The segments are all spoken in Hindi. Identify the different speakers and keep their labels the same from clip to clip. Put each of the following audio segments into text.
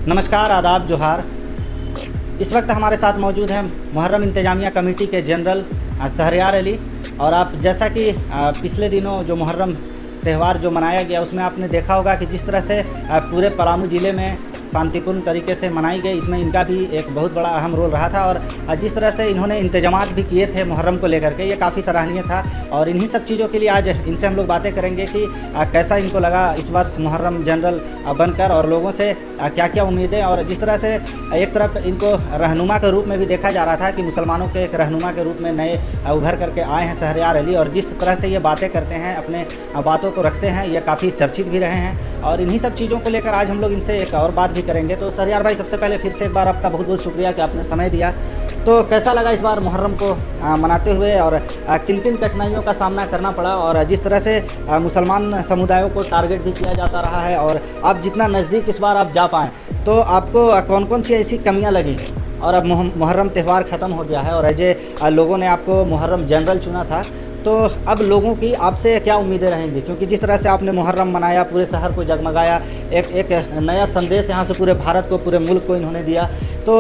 Speaker 1: नमस्कार, आदाब, जोहार। इस वक्त हमारे साथ मौजूद हैं मुहर्रम इंतजामिया कमेटी के जनरल शहरयार अली। और आप जैसा कि पिछले दिनों जो मुहर्रम त्यौहार जो मनाया गया उसमें आपने देखा होगा कि जिस तरह से पूरे पलामू ज़िले में शांतिपूर्ण तरीके से मनाई गई, इसमें इनका भी एक बहुत बड़ा अहम रोल रहा था। और जिस तरह से इन्होंने इंतजामात भी किए थे मुहर्रम को लेकर के, ये काफ़ी सराहनीय था। और इन्हीं सब चीज़ों के लिए आज इनसे हम लोग बातें करेंगे कि कैसा इनको लगा इस वर्ष मुहर्रम जनरल बनकर, और लोगों से क्या क्या उम्मीदें। और जिस तरह से एक तरफ इनको रहनुमा के रूप में भी देखा जा रहा था कि मुसलमानों के एक रहनुमा के रूप में नए उभर करके आए हैं शहरयार अली, और जिस तरह से ये बातें करते हैं, अपने बातों को रखते हैं, ये काफ़ी चर्चित भी रहे हैं। और इन्हीं सब चीज़ों को लेकर आज हम लोग इनसे एक और बात भी करेंगे। तो शहरयार भाई, सबसे पहले फिर से एक बार आपका बहुत बहुत शुक्रिया कि आपने समय दिया। तो कैसा लगा इस बार मुहर्रम को मनाते हुए, और किन किन कठिनाइयों का सामना करना पड़ा, और जिस तरह से मुसलमान समुदायों को टारगेट भी किया जाता रहा है, और अब जितना नज़दीक इस बार आप जा पाएँ तो आपको कौन कौन सी ऐसी कमियाँ लगी? और अब मुहर्रम त्यौहार ख़त्म हो गया है और अजय लोगों ने आपको मुहर्रम जनरल चुना था, तो अब लोगों की आपसे क्या उम्मीदें रहेंगी? क्योंकि जिस तरह से आपने मुहर्रम मनाया, पूरे शहर को जगमगाया, एक नया संदेश यहाँ से पूरे भारत को, पूरे मुल्क को इन्होंने दिया, तो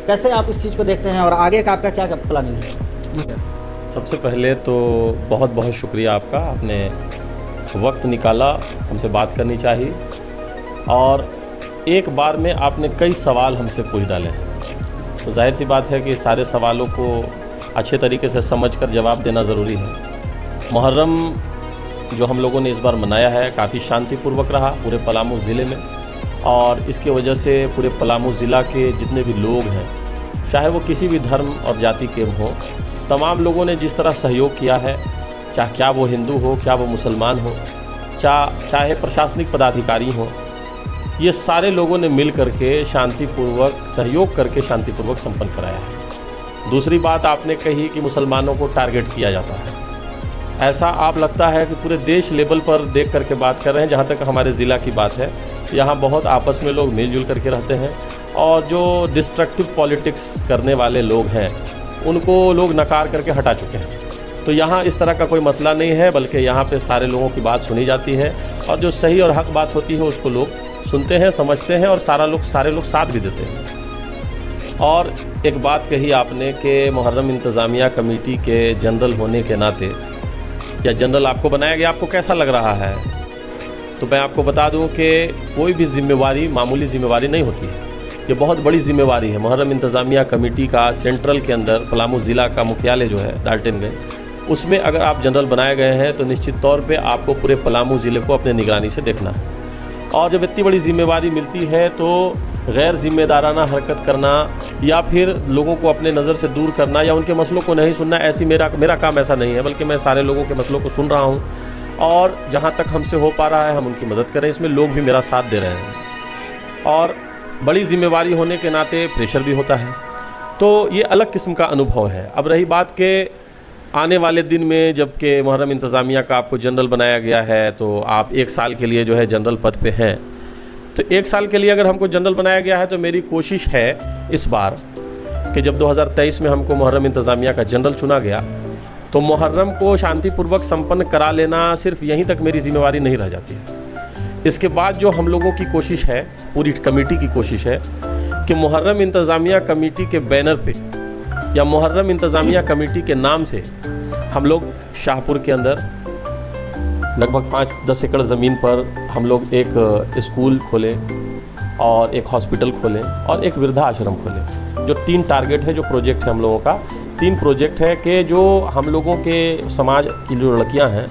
Speaker 1: कैसे आप इस चीज़ को देखते हैं और आगे का आपका क्या प्लानिंग है?
Speaker 2: सबसे पहले तो बहुत बहुत शुक्रिया आपका, आपने वक्त निकाला, हमसे बात करनी चाहिए। और एक बार में आपने कई सवाल हमसे पूछ डाले हैं, तो जाहिर सी बात है कि सारे सवालों को अच्छे तरीके से समझकर जवाब देना ज़रूरी है। मुहर्रम जो हम लोगों ने इस बार मनाया है काफ़ी शांतिपूर्वक रहा पूरे पलामू ज़िले में, और इसकी वजह से पूरे पलामू ज़िला के जितने भी लोग हैं, चाहे वो किसी भी धर्म और जाति के हों, तमाम लोगों ने जिस तरह सहयोग किया है, चाहे क्या वो हिंदू हो, क्या वो मुसलमान हो, चाहे प्रशासनिक पदाधिकारी हों, ये सारे लोगों ने मिल करके शांतिपूर्वक सहयोग करके शांतिपूर्वक संपन्न कराया है। दूसरी बात आपने कही कि मुसलमानों को टारगेट किया जाता है, ऐसा आप लगता है कि पूरे देश लेवल पर देख करके बात कर रहे हैं। जहाँ तक हमारे ज़िला की बात है, यहाँ बहुत आपस में लोग मिलजुल करके रहते हैं, और जो डिस्ट्रक्टिव पॉलिटिक्स करने वाले लोग हैं उनको लोग नकार करके हटा चुके हैं। तो यहाँ इस तरह का कोई मसला नहीं है, बल्कि यहाँ पे सारे लोगों की बात सुनी जाती है, और जो सही और हक बात होती है उसको लोग सुनते हैं, समझते हैं, और सारे लोग साथ भी देते हैं। और एक बात कही आपने कि मुहर्रम इंतज़ामिया कमेटी के जनरल होने के नाते, या जनरल आपको बनाया गया, आपको कैसा लग रहा है? तो मैं आपको बता दूं कि कोई भी जिम्मेवारी मामूली जिम्मेवारी नहीं होती है, ये बहुत बड़ी जिम्मेवारी है। मुहर्रम इंतज़ामिया कमेटी का सेंट्रल के अंदर पलामू ज़िला का मुख्यालय जो है डाल्टनगंज, उसमें अगर आप जनरल बनाए गए हैं तो निश्चित तौर पे आपको पूरे पलामू ज़िले को अपने निगरानी से देखना है। और जब इतनी बड़ी जिम्मेवारी मिलती है तो गैर जिम्मेदाराना हरकत करना, या फिर लोगों को अपने नज़र से दूर करना, या उनके मसलों को नहीं सुनना, ऐसी मेरा काम ऐसा नहीं है, बल्कि मैं सारे लोगों के मसलों को सुन रहा हूँ, और जहाँ तक हमसे हो पा रहा है हम उनकी मदद करें। इसमें लोग भी मेरा साथ दे रहे हैं, और बड़ी जिम्मेवारी होने के नाते प्रेशर भी होता है, तो ये अलग किस्म का अनुभव है। अब रही बात के आने वाले दिन में, जबकि मुहर्रम इंतज़ामिया का आपको जनरल बनाया गया है, तो आप 1 साल के लिए जो है जनरल पद पे हैं, तो 1 साल के लिए अगर हमको जनरल बनाया गया है तो मेरी कोशिश है इस बार कि जब 2023 में हमको मुहर्रम इंतज़ामिया का जनरल चुना गया, तो मुहर्रम को शांतिपूर्वक संपन्न करा लेना सिर्फ यहीं तक मेरी जिम्मेवारी नहीं रह जाती है। इसके बाद जो हम लोगों की कोशिश है, पूरी कमेटी की कोशिश है कि मुहर्रम इंतज़ामिया कमेटी के बैनर पे, या मुहर्रम इंतज़ामिया कमेटी के नाम से हम लोग शाहपुर के अंदर लगभग 5-10 एकड़ ज़मीन पर हम लोग एक स्कूल खोलें, और एक हॉस्पिटल खोलें, और एक वृद्धाश्रम खोलें। जो 3 टारगेट है, जो प्रोजेक्ट है हम लोगों का, 3 प्रोजेक्ट है कि जो हम लोगों के समाज की जो लड़कियां हैं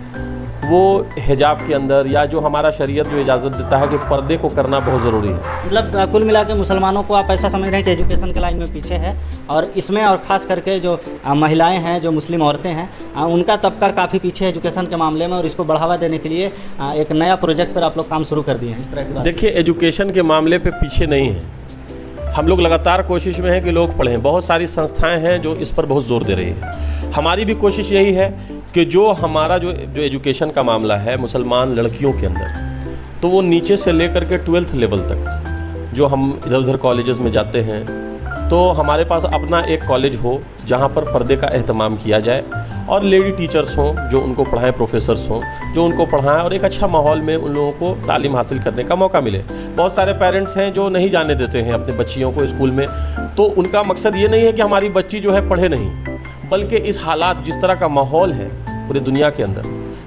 Speaker 2: वो हिजाब के अंदर, या जो हमारा शरीयत जो इजाज़त देता है कि पर्दे को करना बहुत ज़रूरी है।
Speaker 1: मतलब कुल मिला के मुसलमानों को आप ऐसा समझ रहे हैं कि एजुकेशन के लाइन में पीछे है, और इसमें और ख़ास करके जो महिलाएं हैं, जो मुस्लिम औरतें हैं, उनका तबका काफ़ी पीछे है एजुकेशन के मामले में, और इसको बढ़ावा देने के लिए एक नया प्रोजेक्ट पर आप लोग काम शुरू कर दिए हैं, इस तरह की बात?
Speaker 2: देखिए, एजुकेशन के मामले पर पीछे नहीं है, हम लोग लगातार कोशिश में हैं कि लोग पढ़ें। बहुत सारी संस्थाएं हैं जो इस पर बहुत जोर दे रही है। हमारी भी कोशिश यही है कि जो हमारा जो एजुकेशन का मामला है मुसलमान लड़कियों के अंदर, तो वो नीचे से लेकर के 12th लेवल तक, जो हम इधर उधर कॉलेजेस में जाते हैं, तो हमारे पास अपना एक कॉलेज हो जहाँ पर पर्दे का एहतमाम किया जाए और लेडी टीचर्स हों जो उनको पढ़ाएं, प्रोफेसर्स हों जो उनको पढ़ाएं और एक अच्छा माहौल में उन लोगों को तालीम हासिल करने का मौका मिले। बहुत सारे पेरेंट्स हैं जो नहीं जाने देते हैं अपने बच्चियों को स्कूल में, तो उनका मकसद ये नहीं है कि हमारी बच्ची जो है पढ़े नहीं, बल्कि इस हालात जिस तरह का माहौल है पूरी दुनिया के अंदर,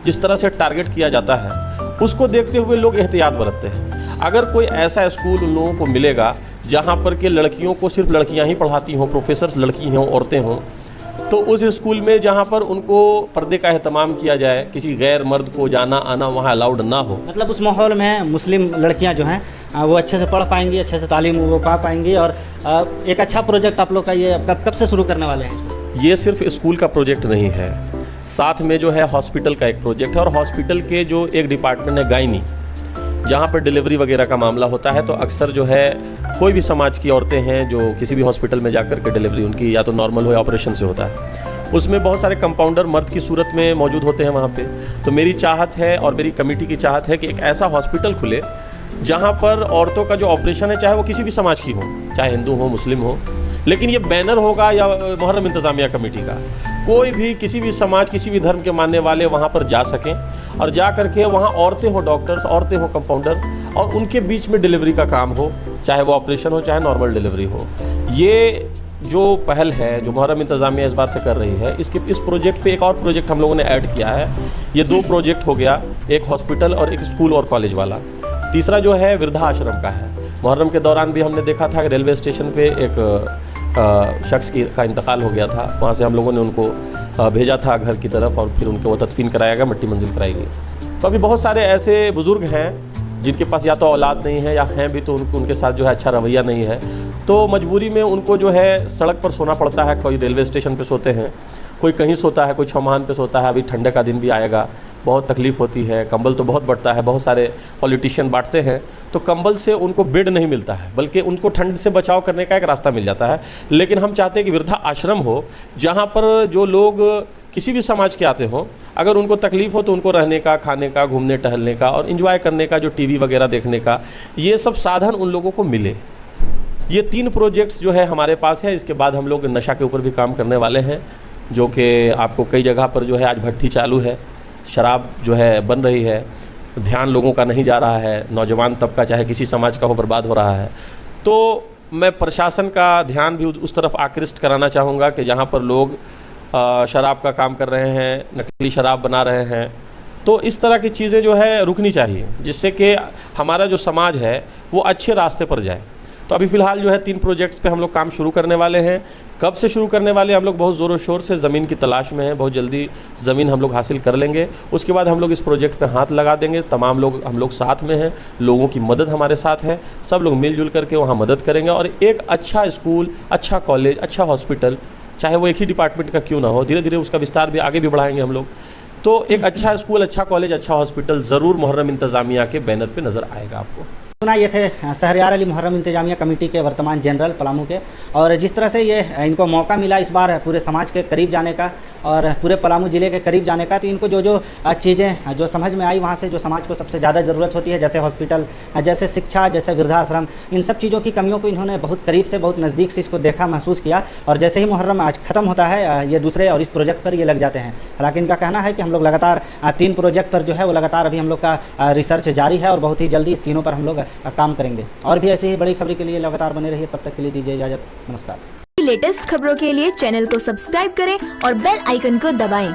Speaker 2: जिस तरह से टारगेट किया जाता है, उसको देखते हुए लोग एहतियात बरतते हैं। अगर कोई ऐसा स्कूल उन लोगों को मिलेगा जहाँ पर के लड़कियों को सिर्फ लड़कियाँ ही पढ़ाती हों, प्रोफेसर्स लड़की हों, औरतें हों, तो उस स्कूल में जहाँ पर उनको पर्दे का एहतमाम किया जाए, किसी गैर मर्द को जाना आना वहाँ अलाउड ना हो।
Speaker 1: मतलब उस माहौल में मुस्लिम लड़कियां जो हैं वो अच्छे से पढ़ पाएंगी, अच्छे से तालीम वो पा पाएंगी। और एक अच्छा प्रोजेक्ट आप लोग का ये कब से शुरू करने वाले हैं इसको?
Speaker 2: ये सिर्फ स्कूल का प्रोजेक्ट नहीं है, साथ में जो है हॉस्पिटल का एक प्रोजेक्ट है। और हॉस्पिटल के जो एक डिपार्टमेंट है गायनी, जहाँ पर डिलीवरी वगैरह का मामला होता है, तो अक्सर जो है कोई भी समाज की औरतें हैं जो किसी भी हॉस्पिटल में जाकर के डिलीवरी उनकी या तो नॉर्मल हो या ऑपरेशन से होता है, उसमें बहुत सारे कंपाउंडर मर्द की सूरत में मौजूद होते हैं वहाँ पे। तो मेरी चाहत है और मेरी कमेटी की चाहत है कि एक ऐसा हॉस्पिटल खुले जहाँ पर औरतों का जो ऑपरेशन है, चाहे वो किसी भी समाज की हो, चाहे हिंदू हो, मुस्लिम हो, लेकिन ये बैनर होगा या मुहर्रम इंतज़ामिया कमेटी का, कोई भी किसी भी समाज, किसी भी धर्म के मानने वाले वहाँ पर जा सकें और जा करके वहाँ औरतें हो डॉक्टर्स, औरतें हो कंपाउंडर, और उनके बीच में डिलीवरी का काम हो, चाहे वो ऑपरेशन हो चाहे नॉर्मल डिलीवरी हो। ये जो पहल है जो मुहर्रम इंतज़ामिया इस बार से कर रही है, इस प्रोजेक्ट पे एक और प्रोजेक्ट हम लोगों ने ऐड किया है। ये 2 प्रोजेक्ट हो गया, एक हॉस्पिटल और एक स्कूल और कॉलेज वाला। तीसरा जो है वृद्धाश्रम का है। मुहर्रम के दौरान भी हमने देखा था कि रेलवे स्टेशन पे एक शख्स का इंतकाल हो गया था, वहाँ से हम लोगों ने उनको भेजा था घर की तरफ और फिर उनको वो तदफीन कराया गया, मिट्टी मंजिल कराई गई। तो अभी बहुत सारे ऐसे बुज़ुर्ग हैं जिनके पास या तो औलाद नहीं है या हैं भी तो उनके साथ जो है अच्छा रवैया नहीं है, तो मजबूरी में उनको जो है सड़क पर सोना पड़ता है। कोई रेलवे स्टेशन पे सोते हैं, कोई कहीं सोता है, कोई छमाहान पे सोता है। अभी ठंडे का दिन भी आएगा, बहुत तकलीफ़ होती है, कंबल तो बहुत बढ़ता है, बहुत सारे पॉलिटिशियन बांटते हैं, तो कंबल से उनको बेड नहीं मिलता है, बल्कि उनको ठंड से बचाव करने का एक रास्ता मिल जाता है। लेकिन हम चाहते हैं कि वृद्धा आश्रम हो जहाँ पर जो लोग किसी भी समाज के आते हों, अगर उनको तकलीफ़ हो तो उनको रहने का, खाने का, घूमने टहलने का और एंजॉय करने का, जो टीवी वगैरह देखने का, ये सब साधन उन लोगों को मिले। ये 3 प्रोजेक्ट्स जो है हमारे पास है। इसके बाद हम लोग नशा के ऊपर भी काम करने वाले हैं, जो कि आपको कई जगह पर जो है आज भट्टी चालू है, शराब जो है बन रही है, ध्यान लोगों का नहीं जा रहा है, नौजवान तबका चाहे किसी समाज का हो बर्बाद हो रहा है। तो मैं प्रशासन का ध्यान भी उस तरफ आकृष्ट कराना चाहूँगा कि जहाँ पर लोग शराब का काम कर रहे हैं, नकली शराब बना रहे हैं, तो इस तरह की चीज़ें जो है रुकनी चाहिए, जिससे कि हमारा जो समाज है वो अच्छे रास्ते पर जाए। तो अभी फ़िलहाल जो है 3 प्रोजेक्ट्स पे हम लोग काम शुरू करने वाले हैं। कब से शुरू करने वाले हम लोग बहुत ज़ोरों शोर से ज़मीन की तलाश में हैं, बहुत जल्दी ज़मीन हम लोग हासिल कर लेंगे। उसके बाद हम लोग इस प्रोजेक्ट पे हाथ लगा देंगे। तमाम लोग हम लोग साथ में हैं, लोगों की मदद हमारे साथ है, सब लोग मिलजुल करके वहाँ मदद करेंगे और एक अच्छा स्कूल, अच्छा कॉलेज, अच्छा हॉस्पिटल, चाहे वो एक ही डिपार्टमेंट का क्यों ना हो, धीरे धीरे उसका विस्तार भी आगे भी बढ़ाएंगे हम लोग। तो एक अच्छा स्कूल, अच्छा कॉलेज, अच्छा हॉस्पिटल ज़रूर मुहर्रम इंतज़ामिया के बैनर पर नज़र आएगा आपको।
Speaker 1: सुना ये थे शहरयार अली मुहर्रम इंतजामिया कमेटी के वर्तमान जनरल पलामू के, और जिस तरह से ये इनको मौका मिला इस बार पूरे समाज के करीब जाने का और पूरे पलामू ज़िले के करीब जाने का, तो इनको जो चीज़ें जो समझ में आई वहाँ से, जो समाज को सबसे ज़्यादा ज़रूरत होती है, जैसे हॉस्पिटल, जैसे शिक्षा, जैसे वृद्धाश्रम, इन सब चीज़ों की कमियों को इन्होंने बहुत करीब से, बहुत नज़दीक से इसको देखा, महसूस किया। और जैसे ही मुहर्रम आज ख़त्म होता है, ये दूसरे और इस प्रोजेक्ट पर ये लग जाते हैं। हालांकि इनका कहना है कि हम लोग लगातार 3 प्रोजेक्ट पर जो है वो लगातार अभी हम लोग का रिसर्च जारी है और बहुत ही जल्दी इस तीनों पर हम लोग काम करेंगे। और भी ऐसी ही बड़ी खबरों के लिए लगातार बने रहिए। तब तक के लिए दीजिए इजाजत। नमस्कार।
Speaker 3: लेटेस्ट खबरों के लिए चैनल को सब्सक्राइब करें और बेल आइकन को दबाएं।